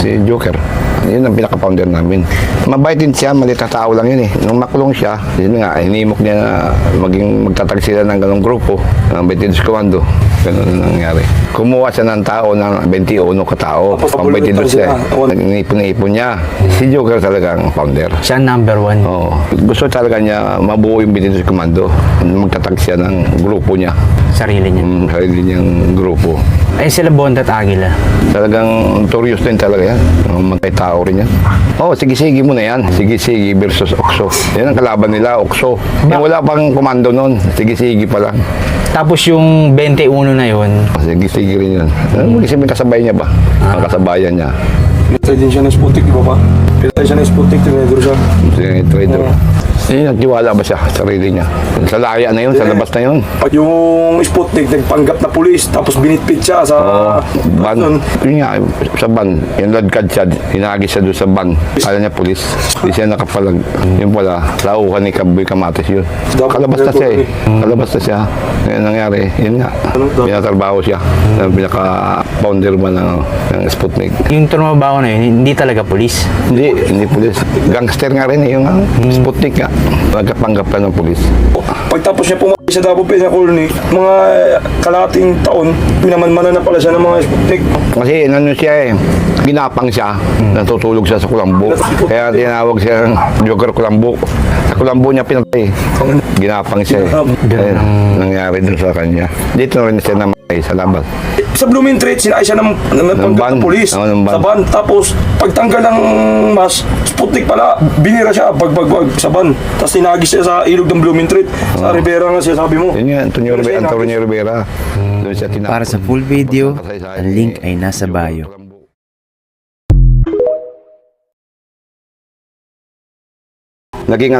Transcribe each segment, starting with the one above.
Si Joker. Yun ang pinaka-founder namin. Mabait din siya, maliit na tao lang yun eh. Nung makulong siya, yun nga, hinimok niya na magtatag sila ng ganong grupo, ng 22 Komando. Ganun ang nangyari. Kumuha siya ng tao ng 21 katao. Pang 22 siya. Nag-ipon niya. Si Joker talaga ang founder. Siya number 1. Oo. Gusto talaga niya mabuo yung 22 Komando. Magtatag siya ng grupo niya. Sarili niya. Sarili niyang grupo. Ay sila Bond at Agila. Talagang notorious din talaga yan. Matay tao rin yan. Oo, sige-sige mo na yan. Sige-sige versus Okso. Yan ang kalaban nila, Okso. Yung wala pang komando nun. Sige-sige pa lang. Tapos yung 21 na yun. Sige-sige rin yan. Mag-isip yung kasabay niya ba? Ang kasabayan niya. Pinatay din siya ng Sputnik, di ba pa? Pinatay siya ng Sputnik, tinedor siya. Si trader. Nagtiwala ba siya sa sarili niya? Sa laya na yun, sa labas na yun. Pag yung Sputnik, nagpanggap na pulis, tapos binitpit siya sa... Ban. Yun nga, sa ban. Yung ladkad siya, hinagis siya doon sa ban. Kala niya pulis. Hindi siya nakapalag. Yung pala, lauhan ni Kaboy Kamatis yun. Kalabas na siya eh. Kalabas na siya. Ngayon nangyari, yun nga. Pinatrabaho siya. Pinaka-founder ba ng Sputnik. Yung trumabaho na yun, hindi talaga pulis. Hindi pulis. Gangster nga rin eh, yung Sputnik nga. Nagkapanggap ka ng pulis. Pagtapos niya pumatay sa Davao Pensacola, mga kalating taon, pinamanmanan na pala siya ng mga Sputnik. Kasi ano siya eh, ginapang siya, natutulog siya sa kulambo. Kaya tinawag siya ng Joker Kulambo. Sa kulambo niya pinatay. Ginapang siya eh. Kaya nangyari dun sa kanya. Dito rin siya namatay sa labas. Sa Blooming Treat, sinakay siya ng panggap ng pulis. Sa ban. Tapos, pagtanggal ng mas, Sputnik pala, binira siya, bagbagwag sa ban. Tapos tinagis siya sa ilog ng Blooming Treat. Sa Rivera nga siya, sabi mo. Yun nga, Antonio Rivera. Doon siya tinapon. Para sa full video, ang link ay nasa bio. Naging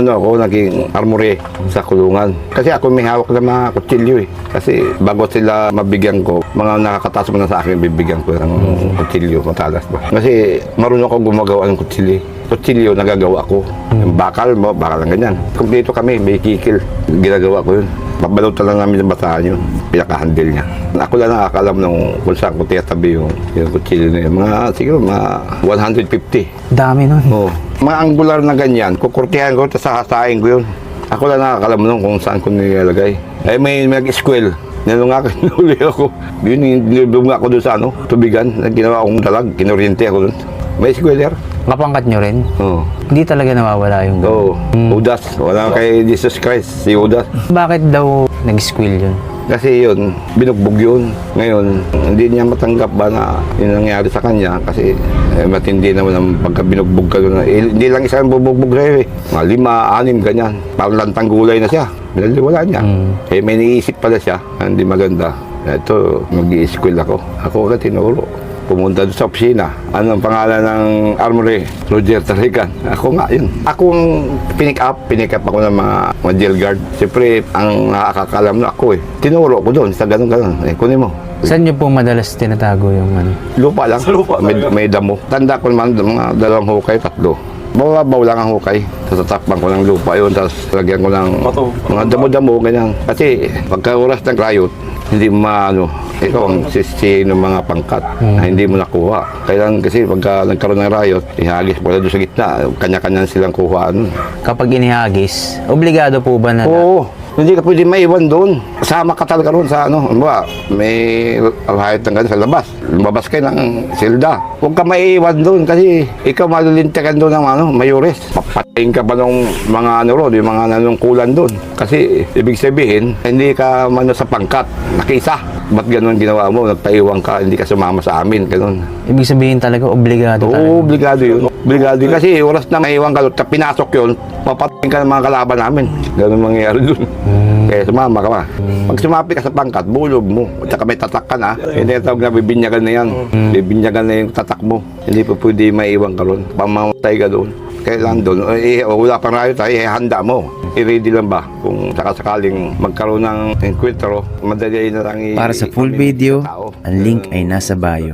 armory sa kulungan. Kasi ako may hawak na mga kutsilyo eh. Kasi bago sila mabigyan ko, mga nakakataas mo na sa akin, bibigyan ko ng kutsilyo, matalas ba. Kasi marunong ako gumagawa ng kutsilyo. Kutsilyo, nagagawa ko. Yung bakal mo, bakal lang ganyan. Kung dito kami, may kikil. Ginagawa ko yun. Pabalutan lang namin ng basahan yun. Pinaka-handle niya. Ako lang nakakalam kung saan ko tiyatabi yung kutsilyo na yun. Siguro mga 150. Dami nun. Oo. Mga angular na ganyan, kukurtihan ko, tapos sasasain ko yun. Ako lang nakakalam nun kung saan ko nilalagay. Ay may nag-squel. Nalo nga, kinuli ako. Yun, nilubog nga ako doon sa tubigan. Ginawa akong dalag, kinuryente ako doon. May squealer. Kapangkat nyo rin? Oo. Hindi talaga nawawala yung... Oo. Udas. Wala kay Jesus Christ, si Udas. Bakit daw nag-squill yun? Kasi yun, binugbog yun. Ngayon, hindi niya matanggap ba na yun nangyari sa kanya kasi matindi naman ang pagka binugbog ka doon. Hindi lang isang bubugbog sa'yo eh. Mga 5, 6, ganyan. Parang lantang gulay na siya. Wala niya. May niisip pala siya, hindi maganda. Ito, mag-i-school ako. Ako agad tinuro. Pumunta doon sa opisina. Anong pangalan ng armory? Roger Tarigan. Ako nga, yun. Ako ang pinick up ako ng mga jail guard. Siyempre, ang nakakakalam na ako eh. Tinuro ko doon sa ganun-ganun. Kunin mo. Saan nyo po madalas tinatago yung ano? Lupa lang. Sa lupa may damo. Tanda ko naman, mga 2 hukay, 3. Bawabaw lang ang hukay. Tapos tatakpan ko ng lupa yun. Tapos lagyan ko ng mga damo-damo, ganyan. Kasi pagka oras ng riot, hindi mo ikaw ang sisi ng mga pangkat na hindi mo nakuha. Kailan kasi pagka nagkaroon ng riot, ihagis mo doon sa gitna, kanya-kanya silang kuha. Kapag inihagis, obligado po ba na... Oo. Hindi ka pwede maiwan doon. Sama ka talaga roon sa may riot ng sa labas. Lumabas kayo ng silda. Huwag ka maiwan doon kasi ikaw malulintikan doon ng mayores. Papatayin ka pa ng mga yung mga nanungkulan doon. Kasi ibig sabihin, hindi ka sa pangkat, nakisa. Ba't ganun ginawa mo? Nagpaiwan ka, hindi ka sumama sa amin, ganun. Ibig sabihin talaga, obligado talaga. Oo, obligado yun. Obligado yun. Kasi oras na maiwan ka, pinasok yun, papatayin ka ng mga kalaban namin. Ganun mangyayari doon. Kaya sumama ka pa. Pag sumapi ka sa pangkat, bulog mo. At saka may tatak ka na. Hindi tawag na bibinyagan na yan. Bibinyagan na yung tatak mo. Hindi pa pwede maiwan ka ron. Pamamatay ka doon. Kailan doon? Wala pang rayo tayo, handa mo. I-ready lang ba? Kung sakasakaling magkaroon ng enkwentro, madali na lang Para sa full video, ang link ay nasa bio.